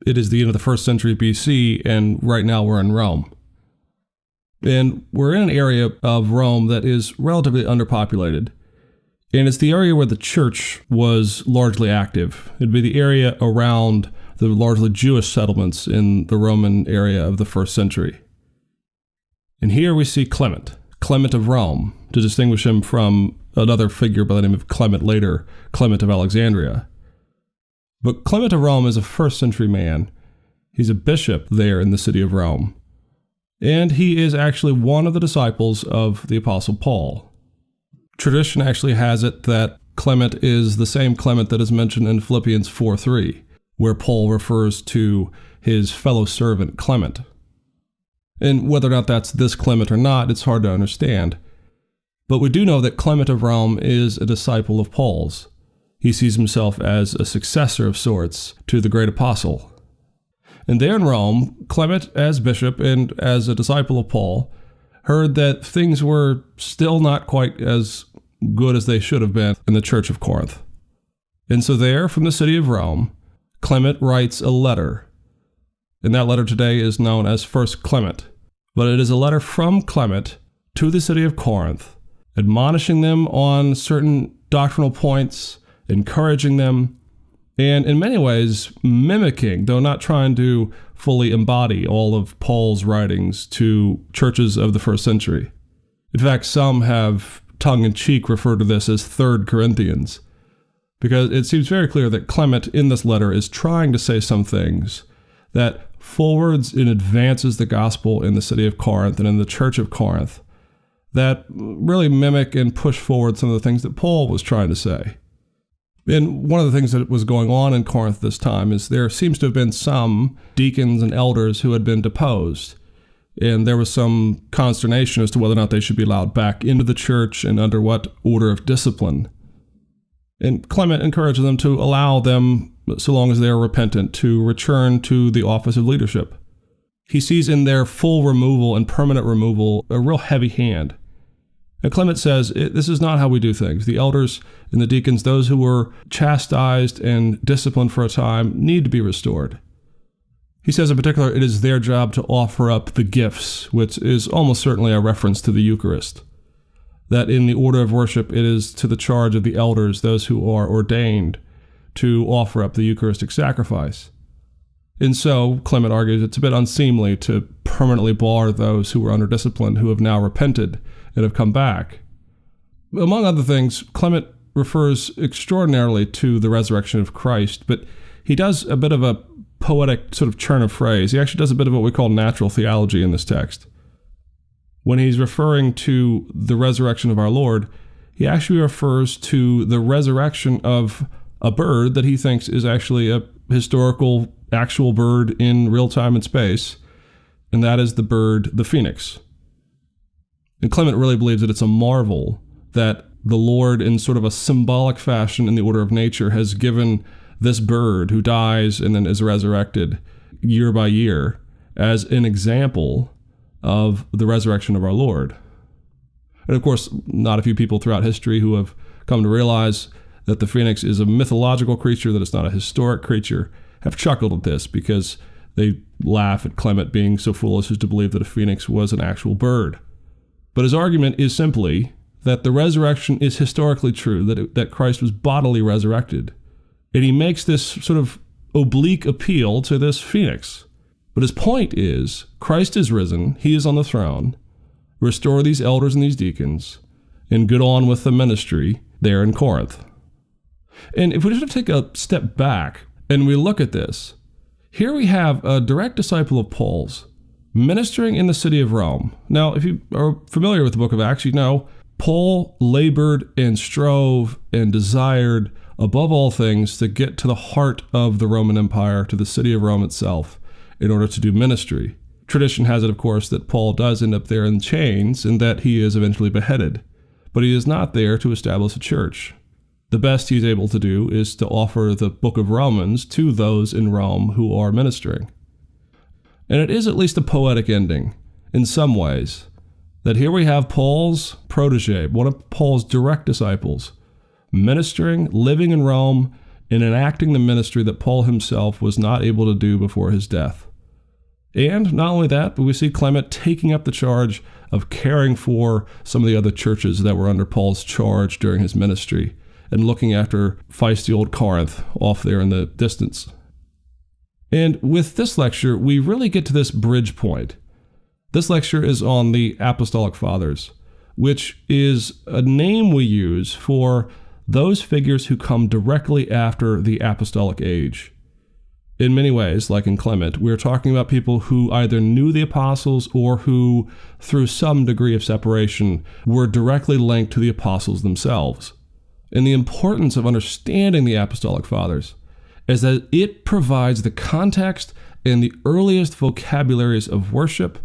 It is the end of the first century BC, and right now we're in Rome. And we're in an area of Rome that is relatively underpopulated. And it's the area where the church was largely active. It'd be the area around the largely Jewish settlements in the Roman area of the first century. And here we see Clement of Rome, to distinguish him from another figure by the name of Clement later, Clement of Alexandria. But Clement of Rome is a first century man. He's a bishop there in the city of Rome. And he is actually one of the disciples of the Apostle Paul. Tradition actually has it that Clement is the same Clement that is mentioned in Philippians 4:3, where Paul refers to his fellow servant Clement. And whether or not that's this Clement or not, it's hard to understand. But we do know that Clement of Rome is a disciple of Paul's. He sees himself as a successor of sorts to the great apostle. And there in Rome, Clement, as bishop and as a disciple of Paul, heard that things were still not quite as good as they should have been in the Church of Corinth. And so there, from the city of Rome, Clement writes a letter. And that letter today is known as First Clement. But it is a letter from Clement to the city of Corinth, admonishing them on certain doctrinal points, encouraging them, and in many ways mimicking, though not trying to fully embody, all of Paul's writings to churches of the first century. In fact, some have tongue-in-cheek referred to this as 3rd Corinthians, because it seems very clear that Clement in this letter is trying to say some things that forwards and advances the gospel in the city of Corinth and in the church of Corinth, that really mimic and push forward some of the things that Paul was trying to say. And one of the things that was going on in Corinth this time is there seems to have been some deacons and elders who had been deposed. And there was some consternation as to whether or not they should be allowed back into the church and under what order of discipline. And Clement encouraged them to allow them, so long as they are repentant, to return to the office of leadership. He sees in their full removal and permanent removal a real heavy hand. And Clement says, this is not how we do things. The elders and the deacons, those who were chastised and disciplined for a time, need to be restored. He says in particular, it is their job to offer up the gifts, which is almost certainly a reference to the Eucharist. That in the order of worship, it is to the charge of the elders, those who are ordained, to offer up the Eucharistic sacrifice. And so, Clement argues, it's a bit unseemly to permanently bar those who were under discipline who have now repented and have come back. Among other things, Clement refers extraordinarily to the resurrection of Christ, but he does a bit of a poetic sort of turn of phrase. He actually does a bit of what we call natural theology in this text. When he's referring to the resurrection of our Lord, he actually refers to the resurrection of a bird that he thinks is actually a historical, actual bird in real time and space, and that is the bird, the phoenix. And Clement really believes that it's a marvel that the Lord, in sort of a symbolic fashion in the order of nature, has given this bird who dies and then is resurrected year by year as an example of the resurrection of our Lord. And of course, not a few people throughout history who have come to realize that the phoenix is a mythological creature, that it's not a historic creature, have chuckled at this because they laugh at Clement being so foolish as to believe that a phoenix was an actual bird. But his argument is simply that the resurrection is historically true, that Christ was bodily resurrected. And he makes this sort of oblique appeal to this phoenix. But his point is, Christ is risen, he is on the throne, restore these elders and these deacons, and get on with the ministry there in Corinth. And if we just take a step back and we look at this, here we have a direct disciple of Paul's ministering in the city of Rome. Now, if you are familiar with the book of Acts, you know Paul labored and strove and desired above all things to get to the heart of the Roman Empire, to the city of Rome itself, in order to do ministry. Tradition has it, of course, that Paul does end up there in chains and that he is eventually beheaded, but he is not there to establish a church. The best he's able to do is to offer the book of Romans to those in Rome who are ministering. And it is at least a poetic ending, in some ways, that here we have Paul's protege, one of Paul's direct disciples, ministering, living in Rome, in enacting the ministry that Paul himself was not able to do before his death. And not only that, but we see Clement taking up the charge of caring for some of the other churches that were under Paul's charge during his ministry and looking after feisty old Corinth off there in the distance. And with this lecture, we really get to this bridge point. This lecture is on the Apostolic Fathers, which is a name we use for those figures who come directly after the apostolic age. In many ways, like in Clement, we're talking about people who either knew the apostles or who, through some degree of separation, were directly linked to the apostles themselves. And the importance of understanding the Apostolic Fathers is that it provides the context and the earliest vocabularies of worship,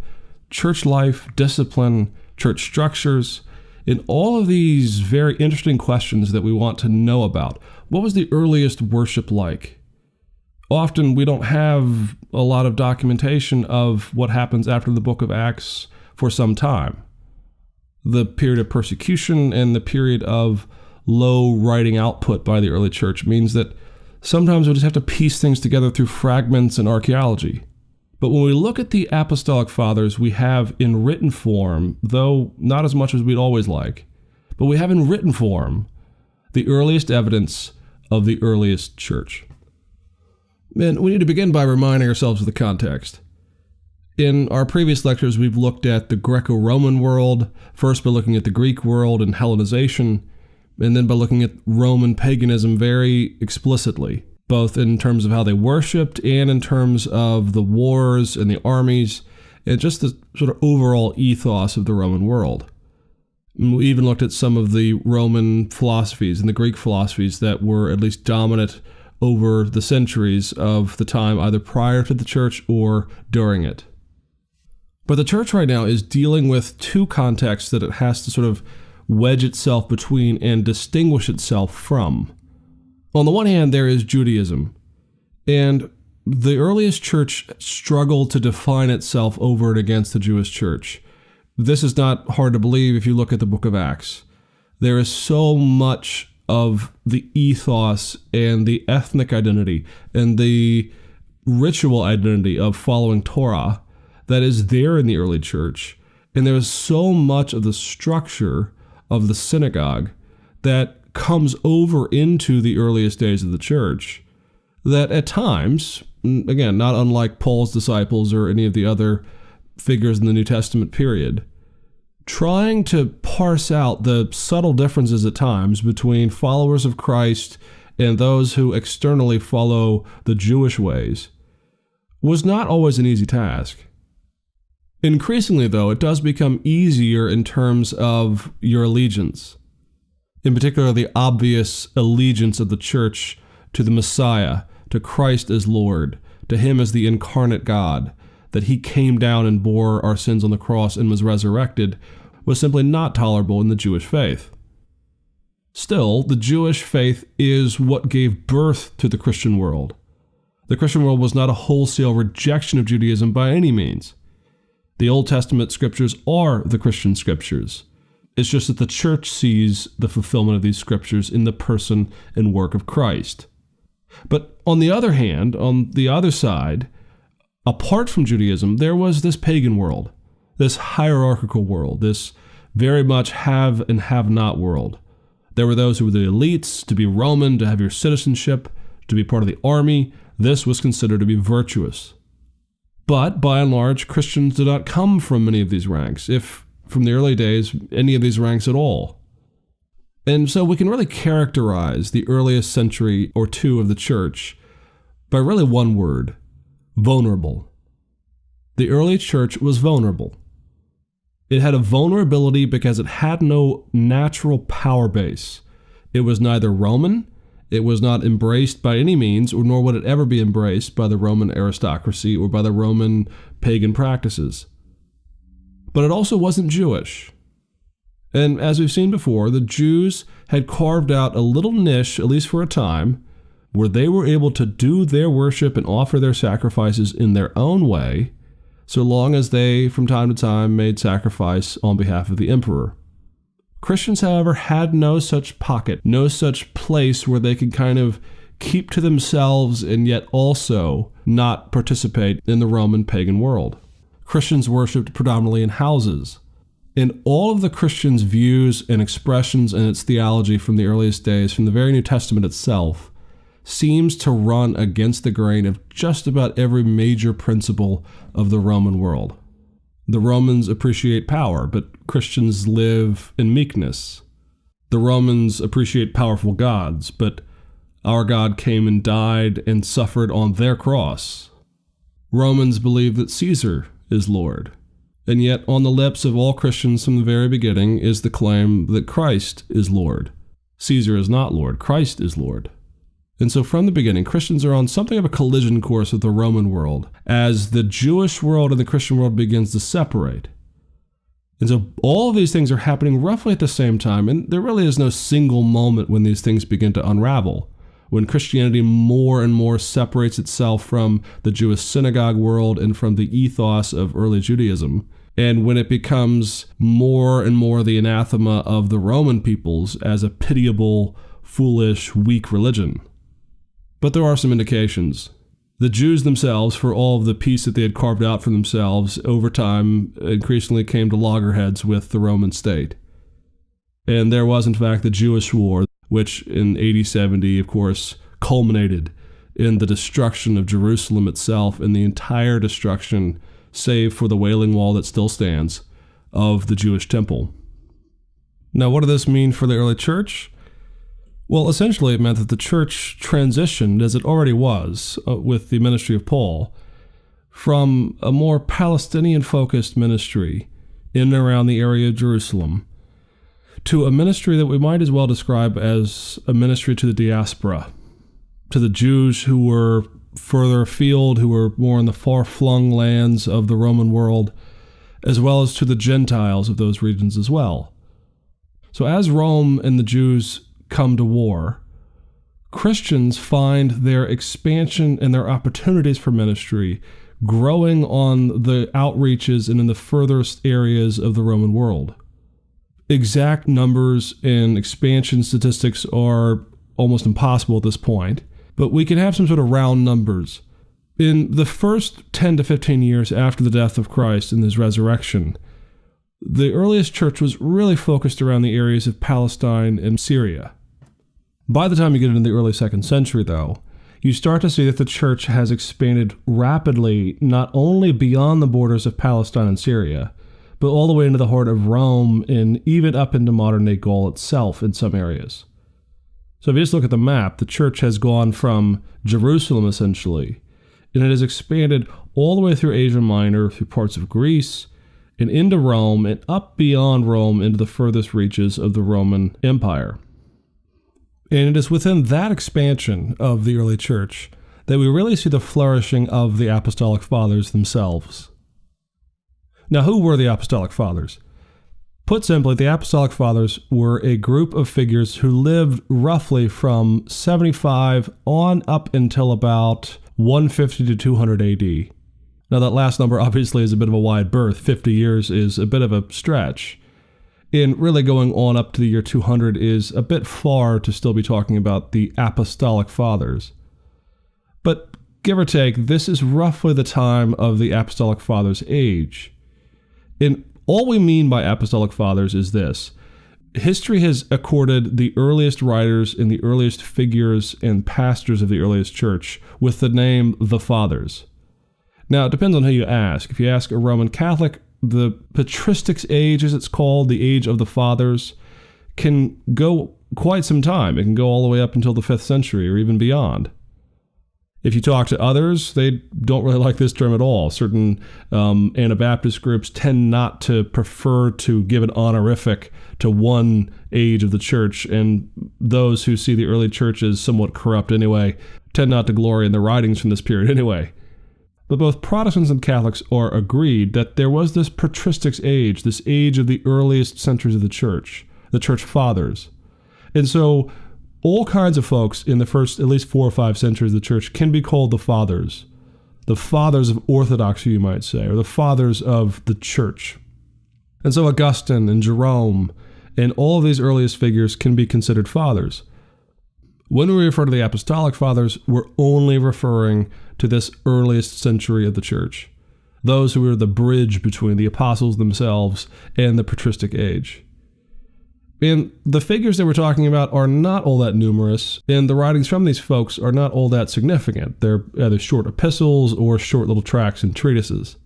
church life, discipline, church structures, and all of these very interesting questions that we want to know about. What was the earliest worship like? Often we don't have a lot of documentation of what happens after the book of Acts for some time. The period of persecution and the period of low writing output by the early church means that sometimes we just have to piece things together through fragments and archaeology. But when we look at the Apostolic Fathers, we have in written form, though not as much as we'd always like, but we have in written form the earliest evidence of the earliest church. And we need to begin by reminding ourselves of the context. In our previous lectures, we've looked at the Greco-Roman world, first by looking at the Greek world and Hellenization, and then by looking at Roman paganism very explicitly, both in terms of how they worshipped and in terms of the wars and the armies, and just the sort of overall ethos of the Roman world. And we even looked at some of the Roman philosophies and the Greek philosophies that were at least dominant over the centuries of the time, either prior to the church or during it. But the church right now is dealing with two contexts that it has to sort of wedge itself between and distinguish itself from. On the one hand, there is Judaism, and the earliest church struggled to define itself over and against the Jewish church. This is not hard to believe if you look at the book of Acts. There is so much of the ethos and the ethnic identity and the ritual identity of following Torah that is there in the early church. And there is so much of the structure of the synagogue that comes over into the earliest days of the church that at times, again, not unlike Paul's disciples or any of the other figures in the New Testament period, trying to parse out the subtle differences at times between followers of Christ and those who externally follow the Jewish ways was not always an easy task. Increasingly, though, it does become easier in terms of your allegiance, in particular the obvious allegiance of the church to the Messiah, to Christ as Lord, to Him as the incarnate God, that He came down and bore our sins on the cross and was resurrected, was simply not tolerable in the Jewish faith. Still, the Jewish faith is what gave birth to the Christian world. The Christian world was not a wholesale rejection of Judaism by any means. The Old Testament scriptures are the Christian scriptures. It's just that the church sees the fulfillment of these scriptures in the person and work of Christ. But on the other hand, on the other side, apart from Judaism, there was this pagan world, this hierarchical world, this very much have and have not world. There were those who were the elites. To be Roman, to have your citizenship, to be part of the army, this was considered to be virtuous. But by and large, Christians did not come from many of these ranks, if from the early days, any of these ranks at all. And so we can really characterize the earliest century or two of the church by really one word: vulnerable. The early church was vulnerable. It had a vulnerability because it had no natural power base. It was neither Roman, it was not embraced by any means, or nor would it ever be embraced by the Roman aristocracy or by the Roman pagan practices. But it also wasn't Jewish. And as we've seen before, the Jews had carved out a little niche, at least for a time, where they were able to do their worship and offer their sacrifices in their own way, so long as they, from time to time, made sacrifice on behalf of the emperor. Christians, however, had no such pocket, no such place where they could kind of keep to themselves and yet also not participate in the Roman pagan world. Christians worshipped predominantly in houses. And all of the Christians' views and expressions in its theology from the earliest days, from the very New Testament itself, seems to run against the grain of just about every major principle of the Roman world. The Romans appreciate power, but Christians live in meekness. The Romans appreciate powerful gods, but our God came and died and suffered on their cross. Romans believe that Caesar is Lord. And yet on the lips of all Christians from the very beginning is the claim that Christ is Lord. Caesar is not Lord, Christ is Lord. And so from the beginning, Christians are on something of a collision course with the Roman world as the Jewish world and the Christian world begins to separate. And so all of these things are happening roughly at the same time, and there really is no single moment when these things begin to unravel, when Christianity more and more separates itself from the Jewish synagogue world and from the ethos of early Judaism, and when it becomes more and more the anathema of the Roman peoples as a pitiable, foolish, weak religion. But there are some indications. The Jews themselves, for all of the peace that they had carved out for themselves, over time increasingly came to loggerheads with the Roman state. And there was, in fact, the Jewish War, which in AD 70, of course, culminated in the destruction of Jerusalem itself and the entire destruction, save for the Wailing Wall that still stands, of the Jewish temple. Now, what did this mean for the early church? Well, essentially it meant that the church transitioned, as it already was with the ministry of Paul, from a more Palestinian-focused ministry in and around the area of Jerusalem to a ministry that we might as well describe as a ministry to the diaspora, to the Jews who were further afield, who were more in the far-flung lands of the Roman world, as well as to the Gentiles of those regions as well. So as Rome and the Jews come to war, Christians find their expansion and their opportunities for ministry growing on the outreaches and in the furthest areas of the Roman world. Exact numbers and expansion statistics are almost impossible at this point, but we can have some sort of round numbers. In the first 10 to 15 years after the death of Christ and his resurrection, the earliest church was really focused around the areas of Palestine and Syria. By the time you get into the early 2nd century, though, you start to see that the church has expanded rapidly, not only beyond the borders of Palestine and Syria, but all the way into the heart of Rome and even up into modern-day Gaul itself in some areas. So if you just look at the map, the church has gone from Jerusalem, essentially, and it has expanded all the way through Asia Minor, through parts of Greece, and into Rome, and up beyond Rome into the furthest reaches of the Roman Empire. And it is within that expansion of the early church that we really see the flourishing of the Apostolic Fathers themselves. Now, who were the Apostolic Fathers? Put simply, the Apostolic Fathers were a group of figures who lived roughly from 75 on up until about 150 to 200 AD. Now, that last number obviously is a bit of a wide berth. 50 years is a bit of a stretch. And really going on up to the year 200 is a bit far to still be talking about the Apostolic Fathers. But give or take, this is roughly the time of the Apostolic Fathers' age. And all we mean by Apostolic Fathers is this. History has accorded the earliest writers and the earliest figures and pastors of the earliest church with the name the Fathers. Now, it depends on who you ask. If you ask a Roman Catholic, the patristics age, as it's called, the age of the fathers, can go quite some time. It can go all the way up until the 5th century or even beyond. If you talk to others, they don't really like this term at all. Certain Anabaptist groups tend not to prefer to give an honorific to one age of the church, and those who see the early church as somewhat corrupt anyway tend not to glory in the writings from this period anyway. But both Protestants and Catholics are agreed that there was this patristics age, this age of the earliest centuries of the church fathers. And so all kinds of folks in the first at least 4 or 5 centuries of the church can be called the fathers of orthodoxy, you might say, or the fathers of the church. And so Augustine and Jerome and all of these earliest figures can be considered fathers. When we refer to the Apostolic Fathers, we're only referring to this earliest century of the church, those who were the bridge between the apostles themselves and the patristic age. And the figures that we're talking about are not all that numerous, and the writings from these folks are not all that significant. They're either short epistles or short little tracts and treatises.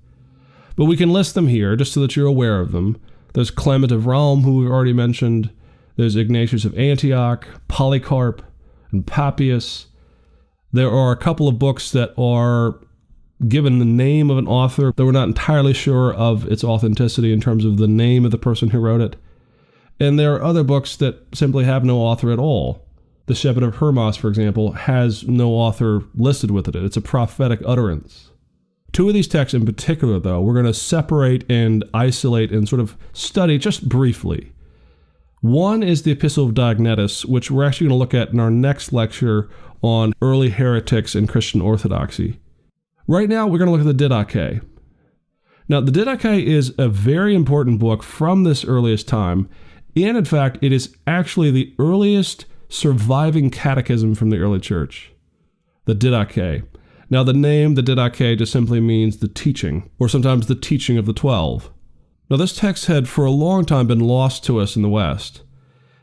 But we can list them here just so that you're aware of them. There's Clement of Rome, who we've already mentioned. There's Ignatius of Antioch, Polycarp, and Papias. There are a couple of books that are given the name of an author, though we're not entirely sure of its authenticity in terms of the name of the person who wrote it. And there are other books that simply have no author at all. The Shepherd of Hermas, for example, has no author listed with it. It's a prophetic utterance. Two of these texts in particular, though, we're going to separate and isolate and sort of study just briefly. One is the Epistle of Diognetus, which we're actually going to look at in our next lecture on early heretics and Christian orthodoxy. Right now, we're going to look at the Didache. Now, the Didache is a very important book from this earliest time, and in fact, it is actually the earliest surviving catechism from the early church, the Didache. Now, the name, the Didache, just simply means the teaching, or sometimes the teaching of the 12. Now, this text had for a long time been lost to us in the West.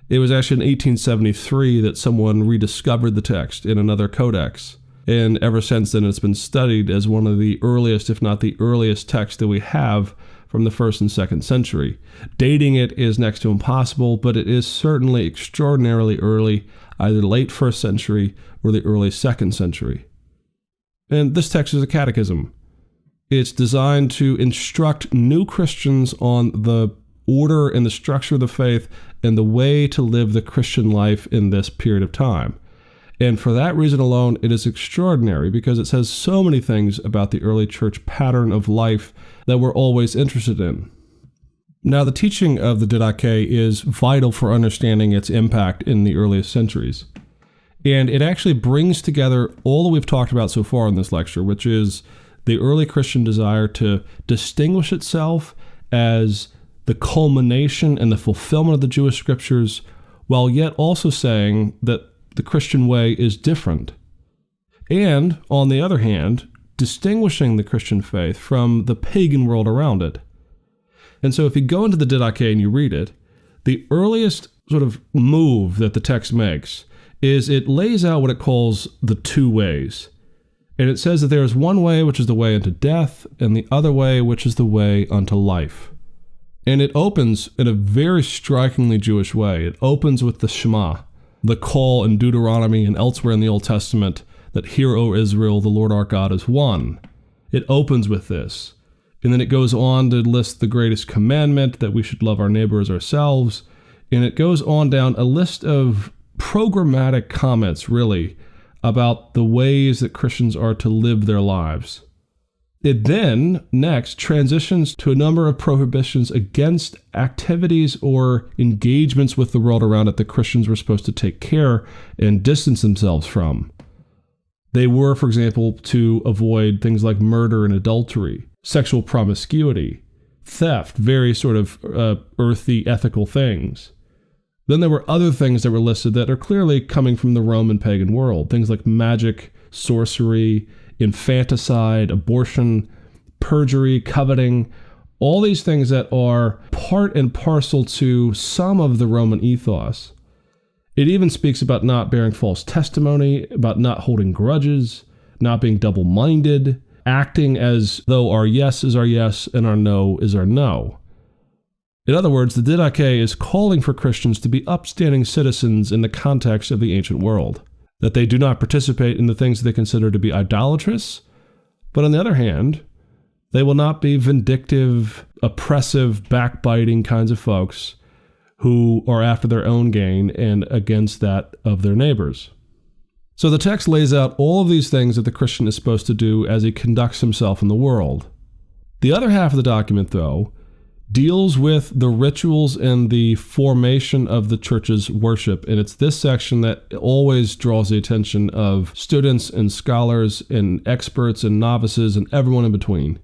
It was actually in 1873 that someone rediscovered the text in another codex, and ever since then it's been studied as one of the earliest, if not the earliest text that we have from the 1st and 2nd century. Dating it is next to impossible, but it is certainly extraordinarily early, either late 1st century or the early 2nd century. And this text is a catechism. It's designed to instruct new Christians on the order and the structure of the faith and the way to live the Christian life in this period of time. And for that reason alone, it is extraordinary because it says so many things about the early church pattern of life that we're always interested in. Now, the teaching of the Didache is vital for understanding its impact in the earliest centuries. And it actually brings together all that we've talked about so far in this lecture, which is the early Christian desire to distinguish itself as the culmination and the fulfillment of the Jewish scriptures, while yet also saying that the Christian way is different. And, on the other hand, distinguishing the Christian faith from the pagan world around it. And so if you go into the Didache and you read it, the earliest sort of move that the text makes is it lays out what it calls the two ways. And it says that there is one way which is the way unto death, and the other way which is the way unto life. And it opens in a very strikingly Jewish way. It opens with the Shema, the call in Deuteronomy and elsewhere in the Old Testament that hear, O Israel, the Lord our God is one. It opens with this. And then it goes on to list the greatest commandment, that we should love our neighbor as ourselves. And it goes on down a list of programmatic comments, really, about the ways that Christians are to live their lives. It then, next, transitions to a number of prohibitions against activities or engagements with the world around it that Christians were supposed to take care and distance themselves from. They were, for example, to avoid things like murder and adultery, sexual promiscuity, theft, very sort of earthy ethical things. Then there were other things that were listed that are clearly coming from the Roman pagan world, things like magic, sorcery, infanticide, abortion, perjury, coveting, all these things that are part and parcel to some of the Roman ethos. It even speaks about not bearing false testimony, about not holding grudges, not being double-minded, acting as though our yes is our yes and our no is our no. In other words, the Didache is calling for Christians to be upstanding citizens in the context of the ancient world, that they do not participate in the things they consider to be idolatrous, but on the other hand, they will not be vindictive, oppressive, backbiting kinds of folks who are after their own gain and against that of their neighbors. So the text lays out all of these things that the Christian is supposed to do as he conducts himself in the world. The other half of the document, though, deals with the rituals and the formation of the church's worship. And it's this section that always draws the attention of students and scholars and experts and novices and everyone in between.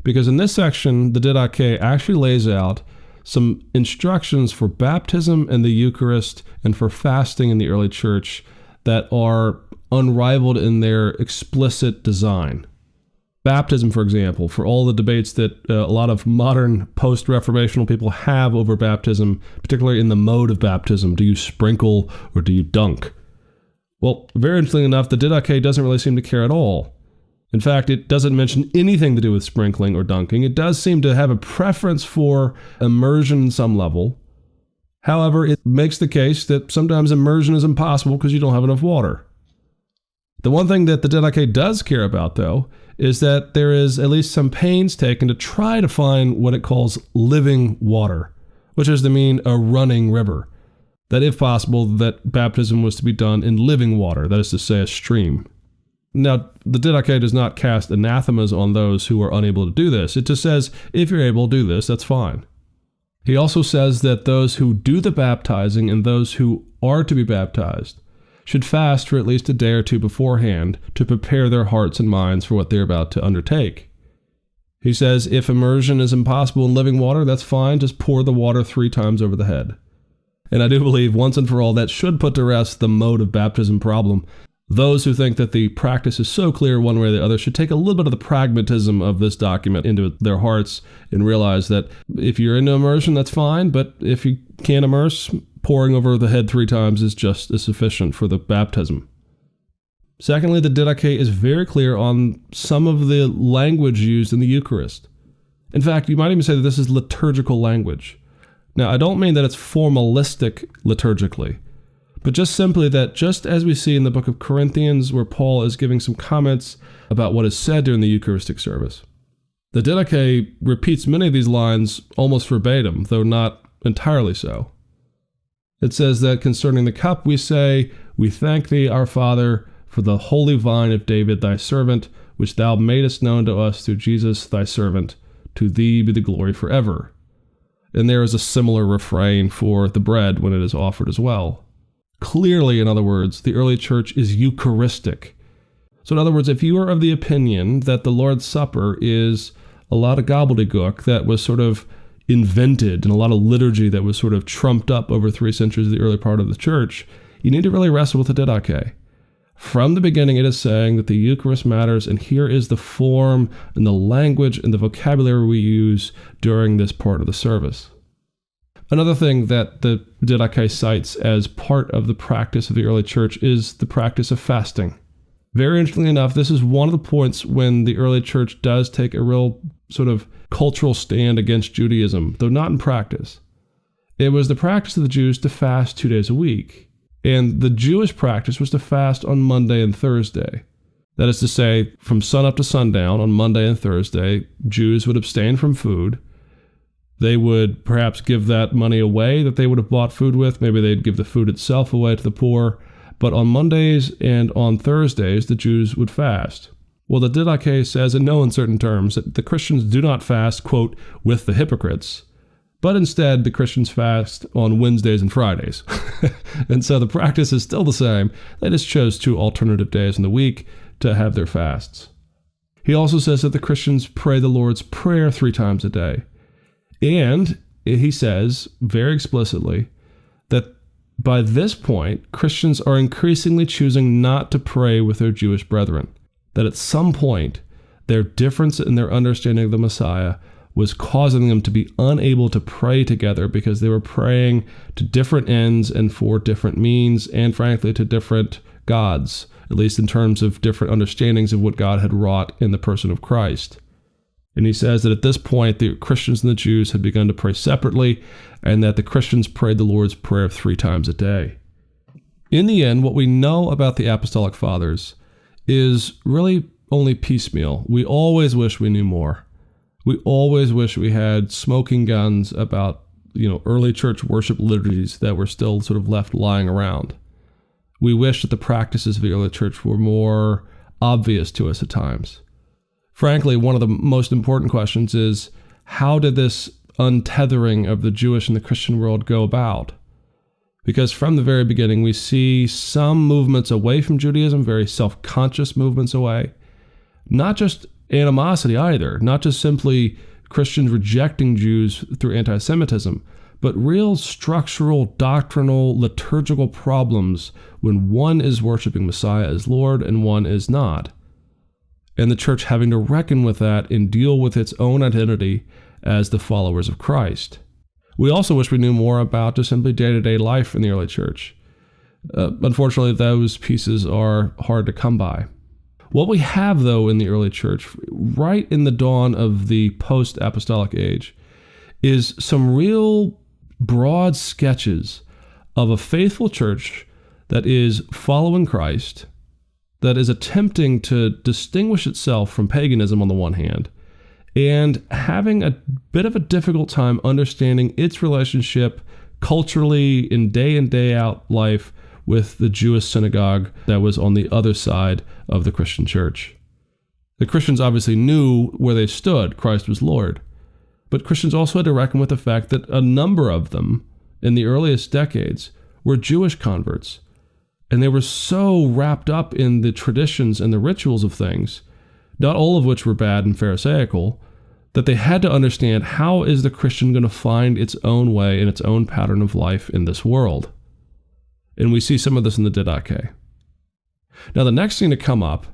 Because in this section, the Didache actually lays out some instructions for baptism and the Eucharist and for fasting in the early church that are unrivaled in their explicit design. Baptism, for example, for all the debates that a lot of modern post-reformational people have over baptism, particularly in the mode of baptism, do you sprinkle or do you dunk? Well, very interestingly enough, the Didache doesn't really seem to care at all. In fact, it doesn't mention anything to do with sprinkling or dunking. It does seem to have a preference for immersion in some level. However, it makes the case that sometimes immersion is impossible because you don't have enough water. The one thing that the Didache does care about, though, is that there is at least some pains taken to try to find what it calls living water, which is to mean a running river. That if possible, that baptism was to be done in living water, that is to say, a stream. Now, the Didache does not cast anathemas on those who are unable to do this. It just says, if you're able to do this, that's fine. He also says that those who do the baptizing and those who are to be baptized should fast for at least a day or two beforehand to prepare their hearts and minds for what they're about to undertake. He says if immersion is impossible in living water, that's fine, just pour the water 3 times over the head. And I do believe once and for all that should put to rest the mode of baptism problem. Those who think that the practice is so clear one way or the other should take a little bit of the pragmatism of this document into their hearts and realize that if you're into immersion, that's fine, but if you can't immerse, pouring over the head 3 times is just as sufficient for the baptism. Secondly, the Didache is very clear on some of the language used in the Eucharist. In fact, you might even say that this is liturgical language. Now, I don't mean that it's formalistic liturgically, but just simply that just as we see in the book of Corinthians where Paul is giving some comments about what is said during the Eucharistic service, the Didache repeats many of these lines almost verbatim, though not entirely so. It says that concerning the cup we say, we thank thee, our Father, for the holy vine of David thy servant, which thou madest known to us through Jesus thy servant. To thee be the glory forever. And there is a similar refrain for the bread when it is offered as well. Clearly, in other words, the early church is Eucharistic. So in other words, if you are of the opinion that the Lord's Supper is a lot of gobbledygook that was sort of invented and a lot of liturgy that was sort of trumped up over 3 centuries of the early part of the church, you need to really wrestle with the Didache. From the beginning, it is saying that the Eucharist matters, and here is the form and the language and the vocabulary we use during this part of the service. Another thing that the Didache cites as part of the practice of the early church is the practice of fasting. Very interestingly enough, this is one of the points when the early church does take a real sort of cultural stand against Judaism, though not in practice. It was the practice of the Jews to fast 2 days a week, and the Jewish practice was to fast on Monday and Thursday. That is to say, from sunup to sundown on Monday and Thursday, Jews would abstain from food. They would perhaps give that money away that they would have bought food with. Maybe they'd give the food itself away to the poor. But on Mondays and on Thursdays, the Jews would fast. Well, the Didache says in no uncertain terms that the Christians do not fast, quote, with the hypocrites, but instead the Christians fast on Wednesdays and Fridays. And so the practice is still the same. They just chose 2 alternative days in the week to have their fasts. He also says that the Christians pray the Lord's Prayer 3 times a day. And he says very explicitly that by this point, Christians are increasingly choosing not to pray with their Jewish brethren. That at some point, their difference in their understanding of the Messiah was causing them to be unable to pray together because they were praying to different ends and for different means, and frankly, to different gods, at least in terms of different understandings of what God had wrought in the person of Christ. And he says that at this point, the Christians and the Jews had begun to pray separately, and that the Christians prayed the Lord's Prayer 3 times a day. In the end, what we know about the Apostolic Fathers is really only piecemeal. We always wish we knew more. We always wish we had smoking guns about, early church worship liturgies that were still sort of left lying around. We wish that the practices of the early church were more obvious to us at times. Frankly, one of the most important questions is, how did this untethering of the Jewish and the Christian world go about? Because from the very beginning, we see some movements away from Judaism, very self-conscious movements away. Not just animosity either, not just simply Christians rejecting Jews through anti-Semitism, but real structural, doctrinal, liturgical problems when one is worshiping Messiah as Lord and one is not. And the church having to reckon with that and deal with its own identity as the followers of Christ. We also wish we knew more about just simply day-to-day life in the early church. Unfortunately, those pieces are hard to come by. What we have, though, in the early church, right in the dawn of the post-apostolic age, is some real broad sketches of a faithful church that is following Christ, that is attempting to distinguish itself from paganism on the one hand, and having a bit of a difficult time understanding its relationship culturally in day out life with the Jewish synagogue that was on the other side of the Christian church. The Christians obviously knew where they stood. Christ was Lord. But Christians also had to reckon with the fact that a number of them in the earliest decades were Jewish converts. And they were so wrapped up in the traditions and the rituals of things, not all of which were bad and pharisaical, that they had to understand, how is the Christian going to find its own way and its own pattern of life in this world? And we see some of this in the Didache. Now, the next thing to come up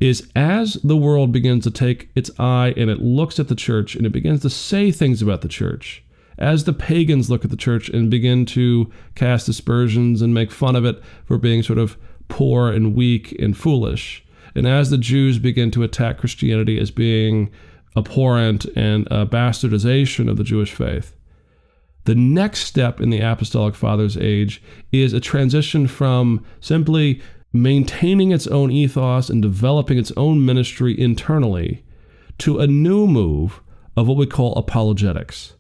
is as the world begins to take its eye and it looks at the church and it begins to say things about the church, as the pagans look at the church and begin to cast aspersions and make fun of it for being sort of poor and weak and foolish, and as the Jews begin to attack Christianity as being abhorrent and a bastardization of the Jewish faith, the next step in the Apostolic Fathers age is a transition from simply maintaining its own ethos and developing its own ministry internally to a new move of what we call apologetics.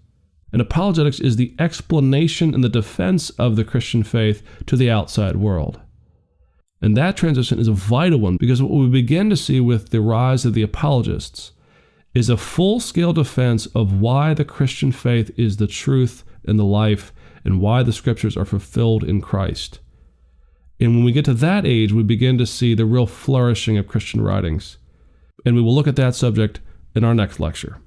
And apologetics is the explanation and the defense of the Christian faith to the outside world. And that transition is a vital one, because what we begin to see with the rise of the apologists is a full-scale defense of why the Christian faith is the truth and the life, and why the scriptures are fulfilled in Christ. And when we get to that age, we begin to see the real flourishing of Christian writings. And we will look at that subject in our next lecture.